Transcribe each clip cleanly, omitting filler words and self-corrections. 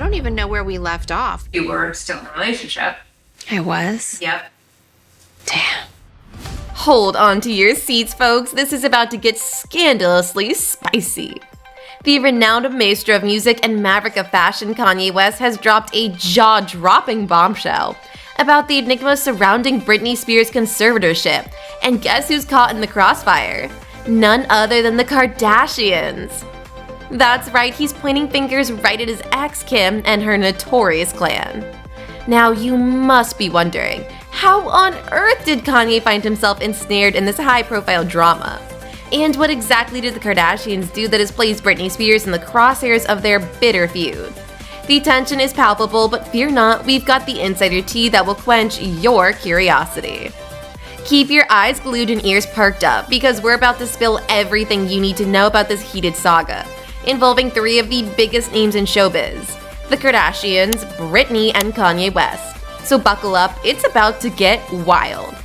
don't even know where we left off. You were still in a relationship. I was? Yep. Damn. Hold on to your seats, folks. This is about to get scandalously spicy. The renowned maestro of music and maverick of fashion, Kanye West, has dropped a jaw-dropping bombshell about the enigma surrounding Britney Spears' conservatorship. And guess who's caught in the crossfire? None other than the Kardashians. That's right, he's pointing fingers right at his ex, Kim, and her notorious clan. Now you must be wondering, how on earth did Kanye find himself ensnared in this high-profile drama? And what exactly did the Kardashians do that has placed Britney Spears in the crosshairs of their bitter feud? The tension is palpable, but fear not, we've got the insider tea that will quench your curiosity. Keep your eyes glued and ears perked up, because we're about to spill everything you need to know about this heated saga, involving three of the biggest names in showbiz: the Kardashians, Britney, and Kanye West. So buckle up, it's about to get wild.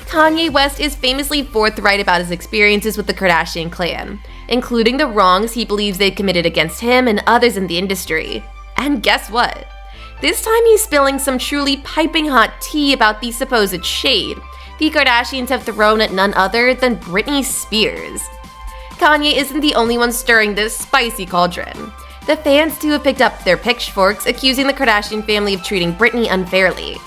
Kanye West is famously forthright about his experiences with the Kardashian clan, including the wrongs he believes they've committed against him and others in the industry. And guess what? This time he's spilling some truly piping hot tea about the supposed shade the Kardashians have thrown at none other than Britney Spears. Kanye isn't the only one stirring this spicy cauldron. The fans too have picked up their pitchforks, accusing the Kardashian family of treating Britney unfairly.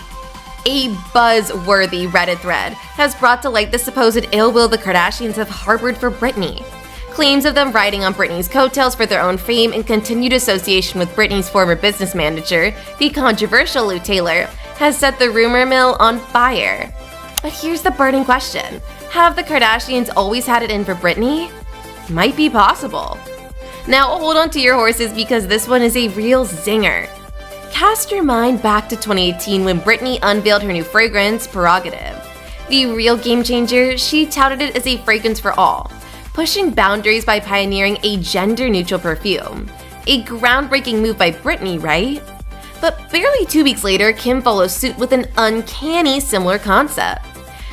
A buzz-worthy Reddit thread has brought to light the supposed ill will the Kardashians have harbored for Britney. Claims of them riding on Britney's coattails for their own fame and continued association with Britney's former business manager, the controversial Lou Taylor, has set the rumor mill on fire. But here's the burning question: have the Kardashians always had it in for Britney? Might be possible. Now hold on to your horses, because this one is a real zinger. Cast your mind back to 2018 when Britney unveiled her new fragrance, Prerogative. The real game changer, she touted it as a fragrance for all, pushing boundaries by pioneering a gender-neutral perfume. A groundbreaking move by Britney, right? But barely 2 weeks later, Kim follows suit with an uncanny similar concept.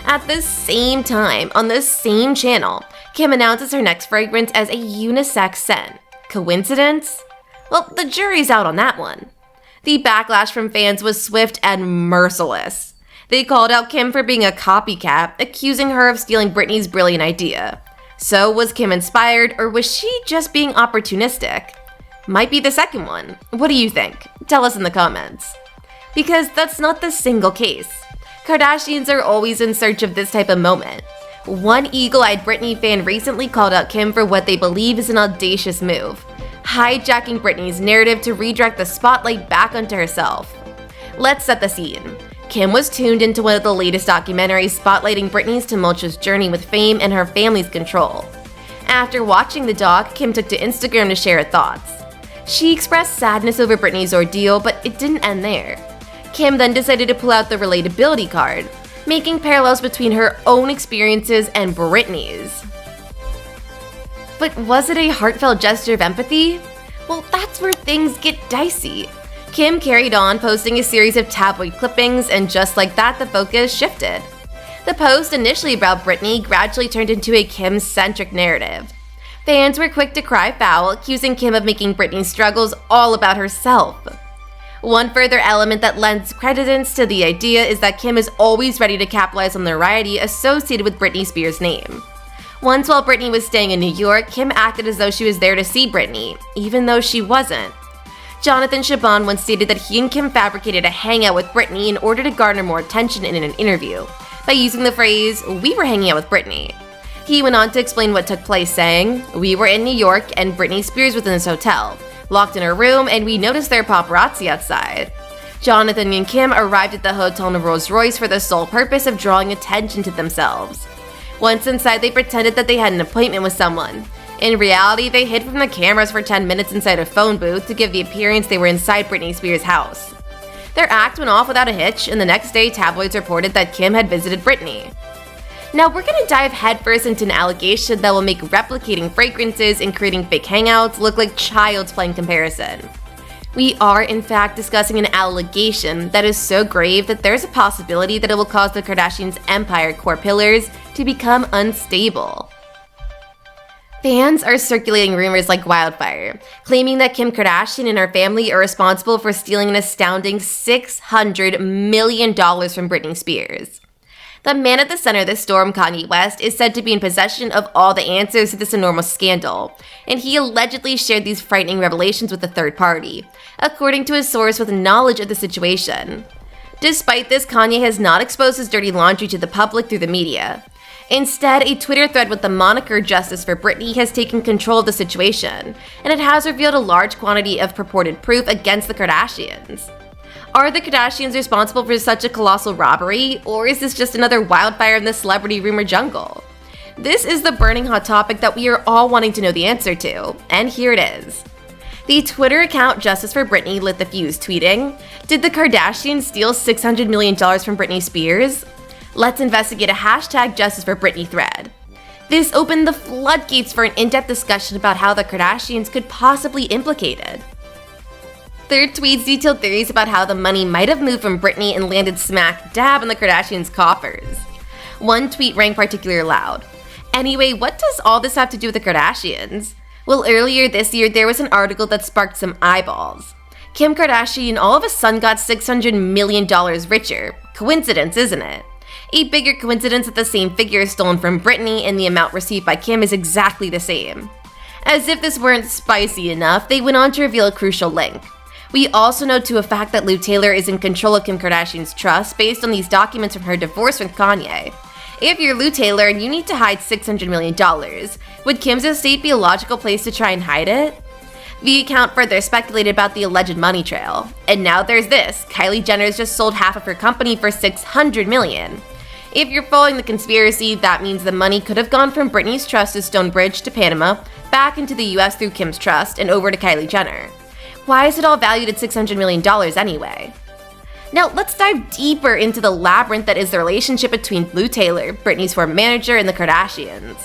At the same time, on the same channel, Kim announces her next fragrance as a unisex scent. Coincidence? Well, the jury's out on that one. The backlash from fans was swift and merciless. They called out Kim for being a copycat, accusing her of stealing Britney's brilliant idea. So was Kim inspired, or was she just being opportunistic? Might be the second one. What do you think? Tell us in the comments. Because that's not the single case. Kardashians are always in search of this type of moment. One eagle-eyed Britney fan recently called out Kim for what they believe is an audacious move: hijacking Britney's narrative to redirect the spotlight back onto herself. Let's set the scene. Kim was tuned into one of the latest documentaries spotlighting Britney's tumultuous journey with fame and her family's control. After watching the doc, Kim took to Instagram to share her thoughts. She expressed sadness over Britney's ordeal, but it didn't end there. Kim then decided to pull out the relatability card, making parallels between her own experiences and Britney's. But was it a heartfelt gesture of empathy? Well, that's where things get dicey. Kim carried on, posting a series of tabloid clippings, and just like that, the focus shifted. The post, initially about Britney, gradually turned into a Kim-centric narrative. Fans were quick to cry foul, accusing Kim of making Britney's struggles all about herself. One further element that lends credence to the idea is that Kim is always ready to capitalize on the notoriety associated with Britney Spears' name. Once while Britney was staying in New York, Kim acted as though she was there to see Britney, even though she wasn't. Jonathan Chabon once stated that he and Kim fabricated a hangout with Britney in order to garner more attention in an interview, by using the phrase, "We were hanging out with Britney." He went on to explain what took place, saying, "We were in New York and Britney Spears was in this hotel, locked in her room, and we noticed there were paparazzi outside. Jonathan and Kim arrived at the hotel in a Rolls Royce for the sole purpose of drawing attention to themselves. Once inside, they pretended that they had an appointment with someone. In reality, they hid from the cameras for 10 minutes inside a phone booth to give the appearance they were inside Britney Spears' house. Their act went off without a hitch, and the next day, tabloids reported that Kim had visited Britney." Now, we're gonna dive headfirst into an allegation that will make replicating fragrances and creating fake hangouts look like child's play in comparison. We are, in fact, discussing an allegation that is so grave that there's a possibility that it will cause the Kardashians' empire core pillars to become unstable. Fans are circulating rumors like wildfire, claiming that Kim Kardashian and her family are responsible for stealing an astounding $600 million from Britney Spears. The man at the center of the storm, Kanye West, is said to be in possession of all the answers to this enormous scandal, and he allegedly shared these frightening revelations with a third party, according to a source with knowledge of the situation. Despite this, Kanye has not exposed his dirty laundry to the public through the media. Instead, a Twitter thread with the moniker Justice for Britney has taken control of the situation, and it has revealed a large quantity of purported proof against the Kardashians. Are the Kardashians responsible for such a colossal robbery, or is this just another wildfire in the celebrity rumor jungle? This is the burning hot topic that we are all wanting to know the answer to, and here it is. The Twitter account Justice for Britney lit the fuse, tweeting, "Did the Kardashians steal $600 million from Britney Spears? Let's investigate a hashtag Justice for Britney thread." This opened the floodgates for an in-depth discussion about how the Kardashians could possibly be implicated. Third tweets detailed theories about how the money might have moved from Britney and landed smack dab in the Kardashians' coffers. One tweet rang particularly loud. "Anyway, what does all this have to do with the Kardashians?" Well, earlier this year, there was an article that sparked some eyeballs. Kim Kardashian all of a sudden got $600 million richer. Coincidence, isn't it? A bigger coincidence that the same figure stolen from Britney and the amount received by Kim is exactly the same. As if this weren't spicy enough, they went on to reveal a crucial link. We also know to a fact that Lou Taylor is in control of Kim Kardashian's trust based on these documents from her divorce with Kanye. If you're Lou Taylor and you need to hide $600 million, would Kim's estate be a logical place to try and hide it? The account further speculated about the alleged money trail. And now there's this: Kylie Jenner's just sold half of her company for $600 million. If you're following the conspiracy, that means the money could have gone from Britney's trust to Stonebridge to Panama, back into the US through Kim's trust, and over to Kylie Jenner. Why is it all valued at $600 million anyway? Now let's dive deeper into the labyrinth that is the relationship between Lou Taylor, Britney's former manager, and the Kardashians.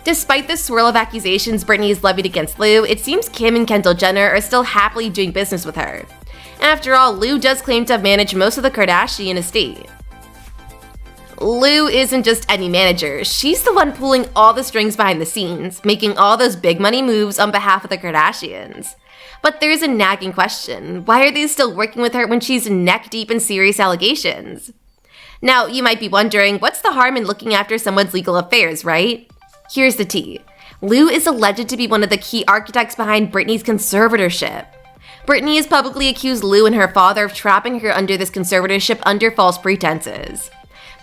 Despite the swirl of accusations Britney has levied against Lou, it seems Kim and Kendall Jenner are still happily doing business with her. After all, Lou does claim to have managed most of the Kardashian estate. Lou isn't just any manager, she's the one pulling all the strings behind the scenes, making all those big money moves on behalf of the Kardashians. But there's a nagging question: why are they still working with her when she's neck deep in serious allegations? Now, you might be wondering, what's the harm in looking after someone's legal affairs, right? Here's the tea. Lou is alleged to be one of the key architects behind Britney's conservatorship. Britney has publicly accused Lou and her father of trapping her under this conservatorship under false pretenses.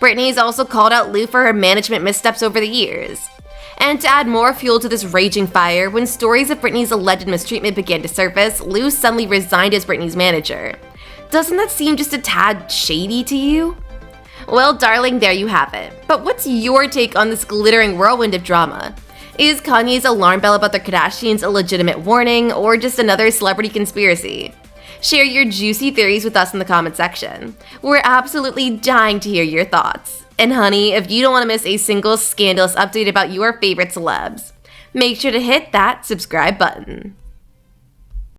Britney has also called out Lou for her management missteps over the years. And to add more fuel to this raging fire, when stories of Britney's alleged mistreatment began to surface, Lou suddenly resigned as Britney's manager. Doesn't that seem just a tad shady to you? Well, darling, there you have it. But what's your take on this glittering whirlwind of drama? Is Kanye's alarm bell about the Kardashians a legitimate warning, or just another celebrity conspiracy? Share your juicy theories with us in the comment section. We're absolutely dying to hear your thoughts. And honey, if you don't want to miss a single scandalous update about your favorite celebs, make sure to hit that subscribe button.